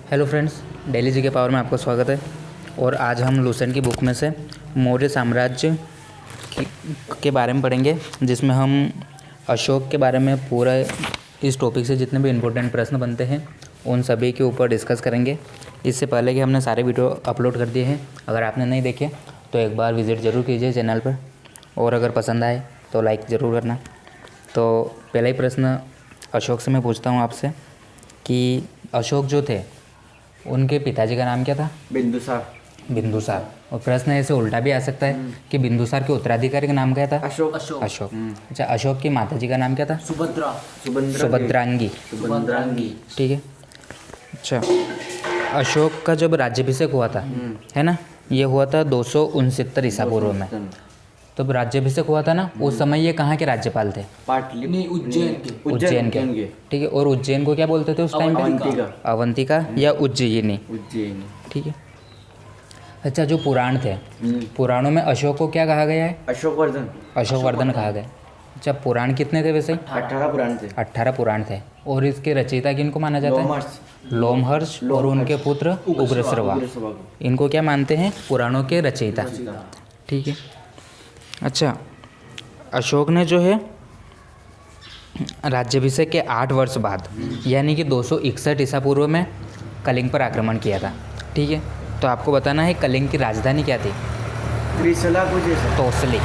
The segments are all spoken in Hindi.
हेलो फ्रेंड्स, डेली जी के पावर में आपका स्वागत है। और आज हम लूसेंट की बुक में से मौर्य साम्राज्य के बारे में पढ़ेंगे, जिसमें हम अशोक के बारे में पूरा इस टॉपिक से जितने भी इम्पोर्टेंट प्रश्न बनते हैं उन सभी के ऊपर डिस्कस करेंगे। इससे पहले कि हमने सारे वीडियो अपलोड कर दिए हैं, अगर आपने नहीं देखे तो एक बार विज़िट ज़रूर कीजिए चैनल पर, और अगर पसंद आए तो लाइक ज़रूर करना। तो पहला ही प्रश्न अशोक से मैं पूछता हूँ आपसे कि अशोक जो थे उनके पिताजी का नाम क्या था? बिंदुसार। और प्रश्न ऐसे उल्टा भी आ सकता है कि बिंदुसार के उत्तराधिकारी का नाम क्या था? अशोक। अच्छा, अशोक की माताजी का नाम क्या था? सुभद्रांगी। ठीक है। अच्छा, अशोक का जब राज्याभिषेक हुआ था, है ना, ये हुआ था 269 ईसा पूर्व में। तब राज्याभिषेक हुआ था ना, उस समय ये कहाँ के राज्यपाल थे? उज्जैन के। ठीक है। और उज्जैन को क्या बोलते थे उस टाइम पे? अवंतिका या उज्जयिनी। ठीक है। अच्छा, जो पुराण थे, पुराणों में अशोक को क्या कहा गया है? अशोकवर्धन कहा गया। अच्छा, पुराण कितने थे वैसे? 18 पुराण थे। और इसके रचयिता किनको माना जाता है? लोमहर्ष और उनके पुत्र उग्रश्रवा। इनको क्या मानते हैं? पुराणों के रचयिता। ठीक है। अच्छा, अशोक ने जो है राज्याभिषेक के 8 वर्ष बाद यानी कि 261 ईसा पूर्व में कलिंग पर आक्रमण किया था। ठीक है। तो आपको बताना है कलिंग की राजधानी क्या थी? तोसली।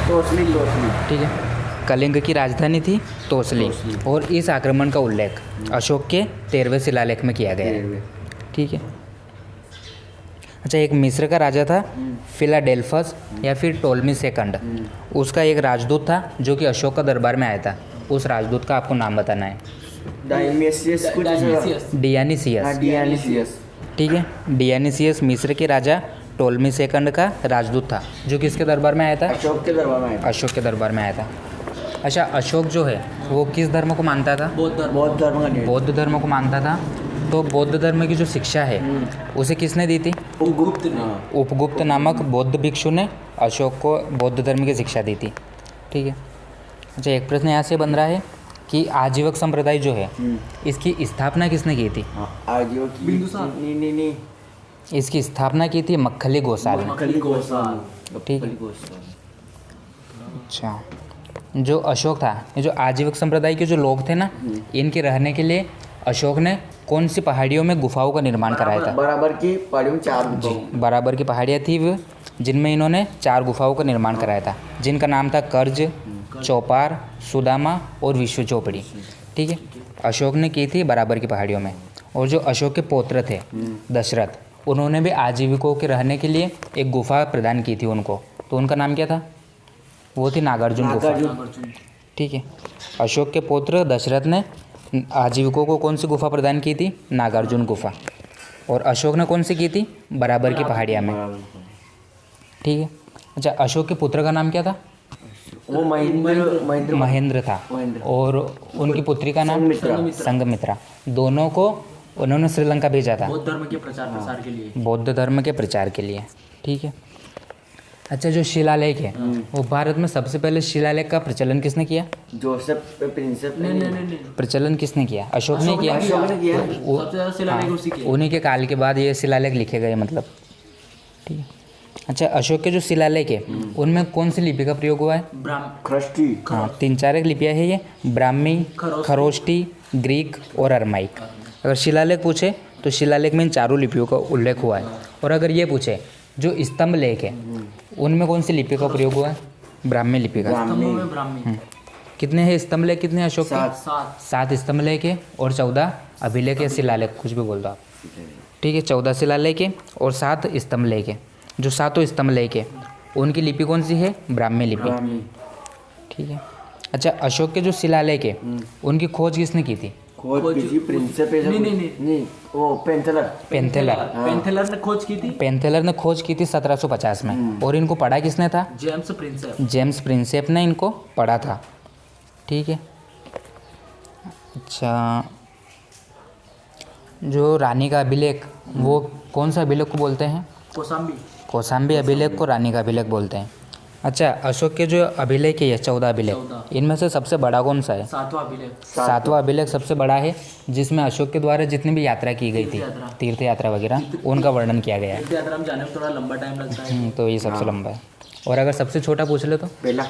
ठीक है। कलिंग की राजधानी थी तोसली। और इस आक्रमण का उल्लेख अशोक के 13वें शिलालेख में किया गया है। ठीक है। अच्छा, एक मिस्र का राजा था फिलाडेल्फस या फिर टोलमी सेकंड। उसका एक राजदूत था जो कि अशोक का दरबार में आया था। उस राजदूत का आपको नाम बताना है। डियानिसियस। ठीक है। डियानिसियस मिस्र के राजा टोलमी सेकंड का राजदूत था, जो किसके दरबार में आया था? अशोक के दरबार में आया था। अच्छा, अशोक जो है वो किस धर्म को मानता था? बौद्ध धर्म को मानता था। तो बौद्ध धर्म की जो शिक्षा है उसे किसने दी थी? उपगुप्त नामक बौद्ध भिक्षु ने अशोक को बौद्ध धर्म की शिक्षा दी थी। ठीक है। अच्छा, एक प्रश्न यहाँ से बन रहा है कि आजीवक संप्रदाय जो है इसकी स्थापना किसने की थी? इसकी स्थापना की थी मक्खली गोसाल ने। ठीक है। अच्छा, जो अशोक था, ये जो आजीवक संप्रदाय के जो लोग थे ना, इनके रहने के लिए अशोक ने कौन सी पहाड़ियों में गुफाओं का निर्माण कराया था? बराबर की पहाड़ियाँ थी वो, जिनमें इन्होंने 4 गुफाओं का निर्माण कराया था, जिनका नाम था कर्ज, चौपार, सुदामा और विश्व चौपड़ी। ठीक है। अशोक ने की थी बराबर की पहाड़ियों में। और जो अशोक के पौत्र थे दशरथ, उन्होंने भी आजीविकों के रहने के लिए एक गुफा प्रदान की थी उनको। तो उनका नाम क्या था? वो थी नागार्जुन गुफा। ठीक है। अशोक के पुत्र दशरथ ने आजीविकों को कौन सी गुफा प्रदान की थी? नागार्जुन गुफा। और अशोक ने कौन सी की थी? बराबर की पहाड़ियाँ में। ठीक है। अच्छा, अशोक के पुत्र का नाम क्या था? वो महेंद्र था। और उनकी पुत्री का नाम संघमित्रा। दोनों को उन्होंने श्रीलंका भेजा था बौद्ध धर्म के प्रचार के लिए। ठीक है। अच्छा, जो शिलालेख है वो भारत में सबसे पहले शिलालेख का प्रचलन किसने किया? प्रचलन किसने किया? अशोक ने किया। उन्हीं के काल के बाद ये शिलालेख लिखे गए, मतलब। ठीक है। अच्छा, अशोक के जो शिलालेख है उनमें कौन सी लिपि का प्रयोग हुआ है? हाँ, 3-4 लिपियाँ है ये, ब्राह्मी, खरोष्टी, ग्रीक और अरमाइक। अगर शिलालेख पूछे तो शिलालेख में इन 4 लिपियों का उल्लेख हुआ है। और अगर ये पूछे जो स्तंभ लेख है उनमें कौन सी लिपि का प्रयोग हुआ है? ब्राह्मी लिपि का। कितने हैं स्तंभ लेख? कितने अशोक के? 7 स्तंभ लेख है और 14 अभिलेख या शिलालेख, कुछ भी बोल दो आप। ठीक है। 14 शिलालेख है और 7 स्तंभ लेख है। जो 7 स्तंभ लेख है उनकी लिपि कौन सी है? ब्राह्मी लिपि। ठीक है। अच्छा, अशोक के जो शिलालेख है उनकी खोज किसने की थी? पेंथेलर ने खोज की थी 1750 में। और इनको पढ़ा किसने था? जेम्स प्रिंसेप ने इनको पढ़ा था। ठीक है। अच्छा, जो रानी का अभिलेख, वो कौन सा अभिलेख को बोलते हैं? कौशाम्बी अभिलेख को रानी का अभिलेख बोलते हैं। अच्छा, अशोक के जो अभिलेख है 14 अभिलेख, इनमें से सबसे बड़ा कौन सा है? 7वां अभिलेख सबसे बड़ा है, जिसमें अशोक के द्वारा जितनी भी यात्रा की गई थी, तीर्थ यात्रा वगैरह, उनका वर्णन किया गया है। तीर्थ यात्रा में जाने में थोड़ा लंबा टाइम लगता है, तो ये सबसे लंबा है। और अगर सबसे छोटा पूछ ले तो पहला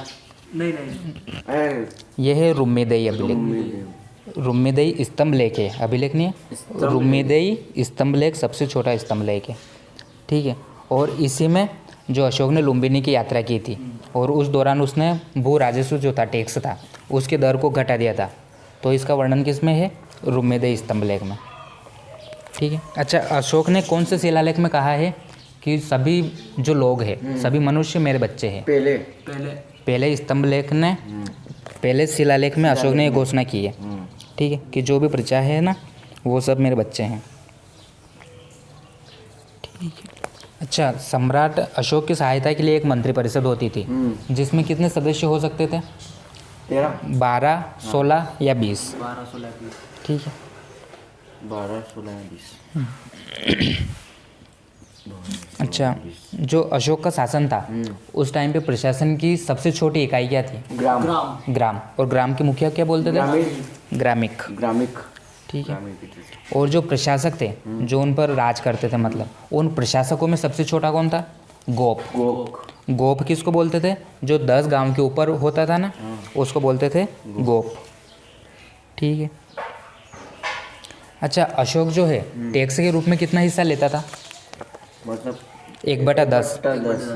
नहीं ये है रुम्मीदेई अभिलेख। रुम्मीदेई स्तंभ लेख है, अभिलेख नहीं है। रुम्मीदेई स्तंभ लेख सबसे छोटा स्तंभ लेख है, ठीक है। और इसी में जो अशोक ने लुम्बिनी की यात्रा की थी और उस दौरान उसने भू राजस्व जो था, टैक्स था, उसके दर को घटा दिया था, तो इसका वर्णन किस में है? रुम्मीदेई स्तंभ लेख में, ठीक है। अच्छा, अशोक ने कौन से शिलालेख में कहा है कि सभी जो लोग हैं, सभी मनुष्य मेरे बच्चे हैं? पहले स्तंभ लेख ने, पहले शिलालेख में अशोक ने ये घोषणा की है, ठीक है, कि जो भी प्रजा है ना, वो सब मेरे बच्चे हैं, ठीक है। अच्छा, सम्राट अशोक की सहायता के लिए एक मंत्रिपरिषद होती थी, जिसमें कितने सदस्य हो सकते थे? 12, 16 या 20? 12, 16, 20, ठीक है। 12, 16, 20। अच्छा, जो अशोक का शासन था, उस टाइम पे प्रशासन की सबसे छोटी इकाई क्या थी? ग्राम। और ग्राम के मुखिया क्या बोलते थे? ग्रामिक, ठीक है। और जो प्रशासक थे, जो उन पर राज करते थे, मतलब उन प्रशासकों में सबसे छोटा कौन था? गोप किसको बोलते थे? जो 10 गांव के ऊपर होता था ना, उसको बोलते थे गोप, ठीक है। अच्छा, अशोक जो है टैक्स के रूप में कितना हिस्सा लेता था? मतलब 1/10।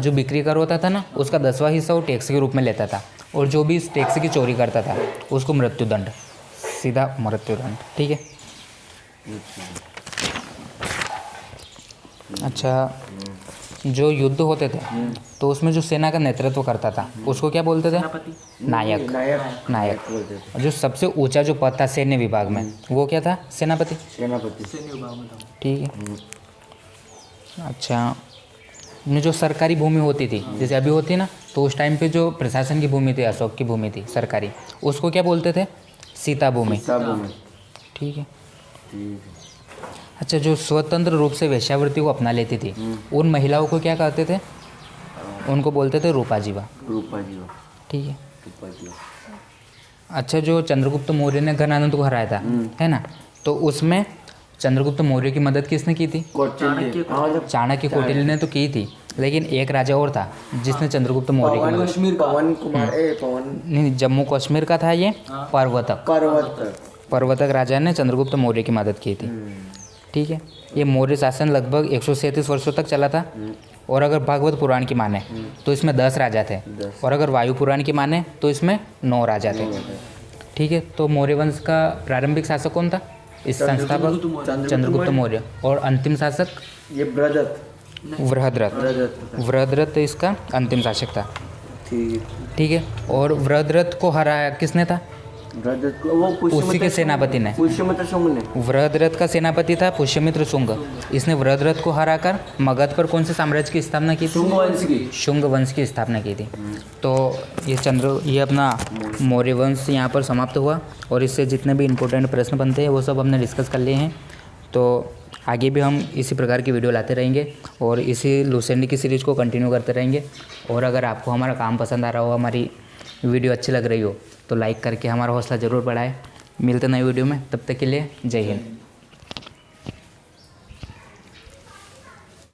जो बिक्री कर होता था ना, उसका 10वां हिस्सा वो टैक्स के रूप में लेता था। और जो भी इस टैक्स की चोरी करता था, उसको मृत्युदंड, सीधा मृत्युदंड, ठीक है। अच्छा, जो युद्ध होते थे, तो उसमें जो सेना का नेतृत्व करता था, उसको क्या बोलते थे? नायक। जो सबसे ऊंचा जो पद था सैन्य विभाग में, वो क्या था? सेनापति, ठीक है। अच्छा, में जो सरकारी भूमि होती थी, जैसे अभी होती है ना, तो उस टाइम पे जो प्रशासन की भूमि थी, अशोक की भूमि थी सरकारी, उसको क्या बोलते थे? सीता भूमि, ठीक है। अच्छा, जो स्वतंत्र रूप से वेश्यावृत्ति को अपना लेती थी, उन महिलाओं को क्या कहते थे? उनको बोलते थे रूपाजीवा, ठीक है। अच्छा, जो चंद्रगुप्त मौर्य ने घनानंद को हराया था, है ना, तो उसमें चंद्रगुप्त मौर्य की मदद किसने की थी? चाणक्य कौटिल्य ने तो की थी, लेकिन एक राजा और था जिसने चंद्रगुप्त मौर्य की मदद, नहीं, जम्मू कश्मीर का था ये, पर्वतक राजा ने चंद्रगुप्त मौर्य की मदद की थी, ठीक है। ये मौर्य शासन लगभग 137 वर्षों तक चला था। और अगर भागवत पुराण की माने तो इसमें 10 राजा थे, और अगर वायु पुराण की माने तो इसमें 9 राजा थे, ठीक है। तो मौर्य वंश का प्रारंभिक शासक कौन था? इस संस्थापक चंद्रगुप्त मौर्य। और अंतिम शासक ये वृहद्रथ इसका अंतिम शासक था, ठीक है। और वृहद्रथ को हराया किसने था? उसी के सेनापति ने, वृहद्रथ का सेनापति था पुष्यमित्र शुंग। इसने वृहद्रथ को हराकर मगध पर कौन से साम्राज्य की स्थापना की थी? शुंग वंश की स्थापना की थी। तो ये अपना मौर्य वंश यहाँ पर समाप्त हुआ, और इससे जितने भी इम्पोर्टेंट प्रश्न बनते हैं वो सब हमने डिस्कस कर लिए हैं। तो आगे भी हम इसी प्रकार की वीडियो लाते रहेंगे और इसी लुसेंट की सीरीज़ को कंटिन्यू करते रहेंगे। और अगर आपको हमारा काम पसंद आ रहा हो, हमारी वीडियो अच्छी लग रही हो, तो लाइक करके हमारा हौसला ज़रूर बढ़ाएं। मिलते नए वीडियो में, तब तक के लिए जय हिंद।